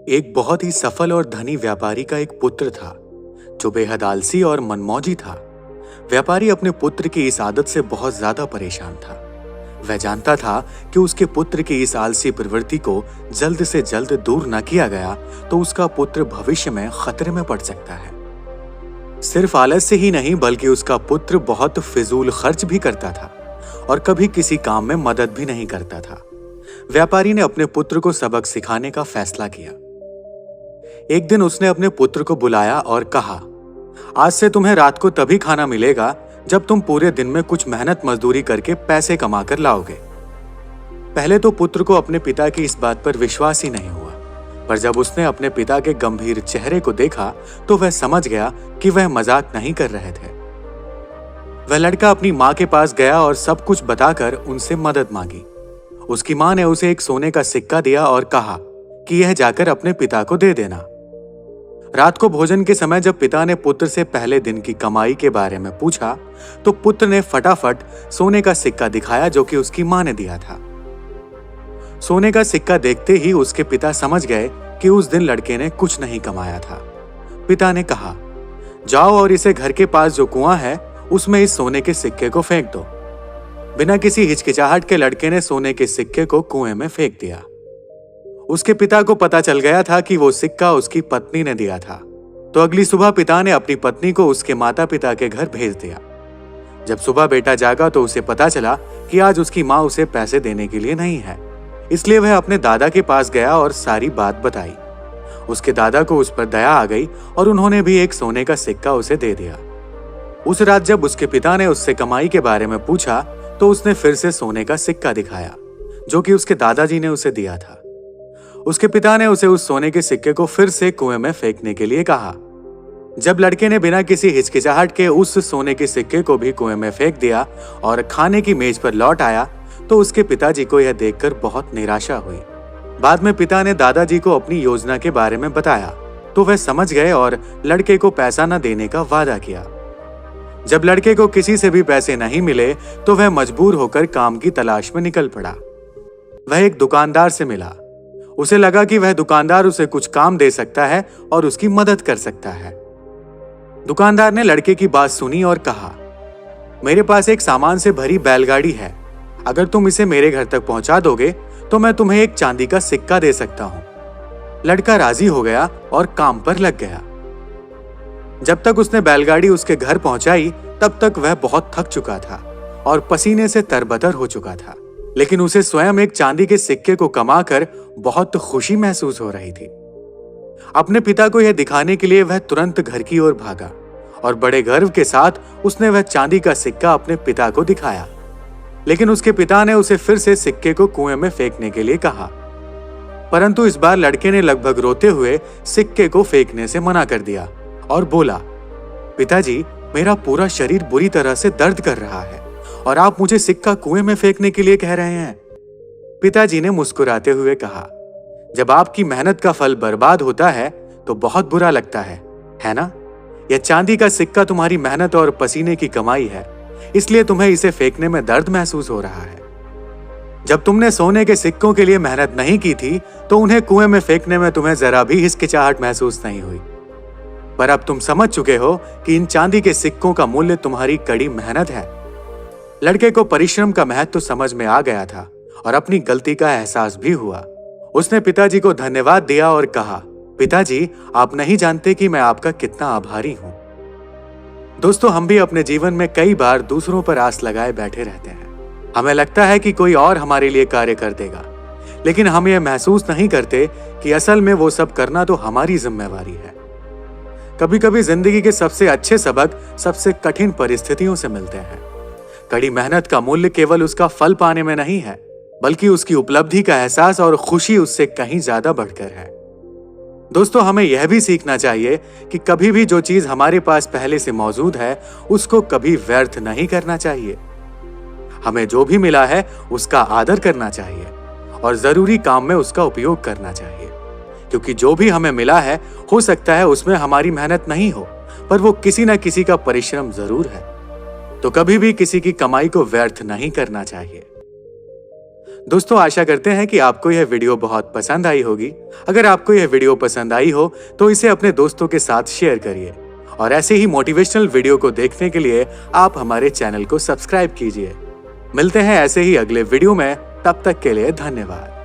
एक बहुत ही सफल और धनी व्यापारी का एक पुत्र था जो बेहद आलसी और मनमौजी था। व्यापारी अपने पुत्र की इस आदत से बहुत ज्यादा परेशान था। वह जानता था कि उसके पुत्र की इस आलसी प्रवृत्ति को जल्द से जल्द दूर न किया गया तो उसका पुत्र भविष्य में खतरे में पड़ सकता है। सिर्फ आलस्य ही नहीं बल्कि उसका पुत्र बहुत फिजूल खर्च भी करता था और कभी किसी काम में मदद भी नहीं करता था। व्यापारी ने अपने पुत्र को सबक सिखाने का फैसला किया। एक दिन उसने अपने पुत्र को बुलाया और कहा, आज से तुम्हें रात को तभी खाना मिलेगा जब तुम पूरे दिन में कुछ मेहनत मजदूरी करके पैसे कमा कर लाओगे। पहले तो पुत्र को अपने पिता की इस बात पर विश्वास ही नहीं हुआ, पर जब उसने अपने पिता के गंभीर चेहरे को देखा तो वह समझ गया कि वह मजाक नहीं कर रहे थे। वह लड़का अपनी माँ के पास गया और सब कुछ बताकर उनसे मदद मांगी। उसकी माँ ने उसे एक सोने का सिक्का दिया और कहा कि यह जाकर अपने पिता को दे देना। रात को भोजन के समय जब पिता ने पुत्र से पहले दिन की कमाई के बारे में पूछा तो पुत्र ने फटाफट सोने का सिक्का दिखाया जो कि उसकी माँ ने दिया था। सोने का सिक्का देखते ही उसके पिता समझ गए कि उस दिन लड़के ने कुछ नहीं कमाया था। पिता ने कहा, जाओ और इसे घर के पास जो कुआं है उसमें इस सोने के सिक्के को फेंक दो। बिना किसी हिचकिचाहट के लड़के ने सोने के सिक्के को कुएं में फेंक दिया। उसके पिता को पता चल गया था कि वो सिक्का उसकी पत्नी ने दिया था, तो अगली सुबह पिता ने अपनी पत्नी को उसके माता पिता के घर भेज दिया। जब सुबह बेटा जागा तो उसे पता चला कि आज उसकी माँ उसे पैसे देने के लिए नहीं है, इसलिए वह अपने दादा के पास गया और सारी बात बताई। उसके दादा को उस पर दया आ गई और उन्होंने भी एक सोने का सिक्का उसे दे दिया। उस रात जब उसके पिता ने उससे कमाई के बारे में पूछा तो उसने फिर से सोने का सिक्का दिखाया जो कि उसके दादाजी ने उसे दिया था। उसके पिता ने उसे उस सोने के सिक्के को फिर से कुएं में फेंकने के लिए कहा। जब लड़के ने बिना किसी हिचकिचाहट के उस सोने के सिक्के को भी कुएं में फेंक दिया और खाने की मेज पर लौट आया तो उसके पिताजी को यह देखकर बहुत निराशा हुई। बाद में पिता ने दादाजी को अपनी योजना के बारे में बताया तो वह समझ गए और लड़के को पैसा न देने का वादा किया। जब लड़के को किसी से भी पैसे नहीं मिले तो वह मजबूर होकर काम की तलाश में निकल पड़ा। वह एक दुकानदार से मिला। उसे लगा कि वह दुकानदार उसे कुछ काम दे सकता है और उसकी मदद कर सकता है। दुकानदार ने लड़के की बात सुनी और कहा, मेरे पास एक सामान से भरी बैलगाड़ी है, अगर तुम इसे मेरे घर तक पहुंचा दोगे तो मैं तुम्हें एक चांदी का सिक्का दे सकता हूं। लड़का राजी हो गया और काम पर लग गया। जब तक उसने बैलगाड़ी उसके घर पहुंचाई तब तक वह बहुत थक चुका था और पसीने से तरबतर हो चुका था, लेकिन उसे स्वयं एक चांदी के सिक्के को कमाकर बहुत खुशी महसूस हो रही थी। अपने पिता को यह दिखाने के लिए वह तुरंत घर की ओर भागा और बड़े गर्व के साथ उसने वह चांदी का सिक्का अपने पिता को दिखाया। लेकिन उसके पिता ने उसे फिर से सिक्के को कुएं में फेंकने के लिए कहा, परंतु इस बार लड़के ने लगभग रोते हुए सिक्के को फेंकने से मना कर दिया और बोला, पिताजी, मेरा पूरा शरीर बुरी तरह से दर्द कर रहा है और आप मुझे सिक्का कुएं में फेंकने के लिए कह रहे हैं। पिताजी ने मुस्कुराते हुए कहा, जब आपकी मेहनत का फल बर्बाद होता है तो बहुत बुरा लगता है ना? यह चांदी का सिक्का तुम्हारी मेहनत और पसीने की कमाई है, इसलिए तुम्हें इसे फेंकने में दर्द महसूस हो रहा है। जब तुमने सोने के सिक्कों के लिए मेहनत नहीं की थी तो उन्हें कुएं में फेंकने में तुम्हें जरा भी हिचकिचाहट महसूस नहीं हुई, पर अब तुम समझ चुके हो कि इन चांदी के सिक्कों का मूल्य तुम्हारी कड़ी मेहनत है। लड़के को परिश्रम का महत्व तो समझ में आ गया था और अपनी गलती का एहसास भी हुआ। उसने पिताजी को धन्यवाद दिया और कहा, पिताजी, आप नहीं जानते कि मैं आपका कितना आभारी हूं। दोस्तों, हम भी अपने जीवन में कई बार दूसरों पर आस लगाए बैठे रहते हैं। हमें लगता है कि कोई और हमारे लिए कार्य कर देगा, लेकिन हम ये महसूस नहीं करते कि असल में वो सब करना तो हमारी जिम्मेवारी है। कभी कभी जिंदगी के सबसे अच्छे सबक सबसे कठिन परिस्थितियों से मिलते हैं। कड़ी मेहनत का मूल्य केवल उसका फल पाने में नहीं है, बल्कि उसकी उपलब्धि का एहसास और खुशी उससे कहीं ज्यादा बढ़कर है। दोस्तों, हमें यह भी सीखना चाहिए कि कभी भी जो चीज हमारे पास पहले से मौजूद है उसको कभी व्यर्थ नहीं करना चाहिए। हमें जो भी मिला है उसका आदर करना चाहिए और जरूरी काम में उसका उपयोग करना चाहिए, क्योंकि जो भी हमें मिला है हो सकता है उसमें हमारी मेहनत नहीं हो, पर वो किसी न किसी का परिश्रम जरूर है। तो कभी भी किसी की कमाई को व्यर्थ नहीं करना चाहिए। दोस्तों, आशा करते हैं कि आपको यह वीडियो बहुत पसंद आई होगी। अगर आपको यह वीडियो पसंद आई हो तो इसे अपने दोस्तों के साथ शेयर करिए और ऐसे ही मोटिवेशनल वीडियो को देखने के लिए आप हमारे चैनल को सब्सक्राइब कीजिए। मिलते हैं ऐसे ही अगले वीडियो में, तब तक के लिए धन्यवाद।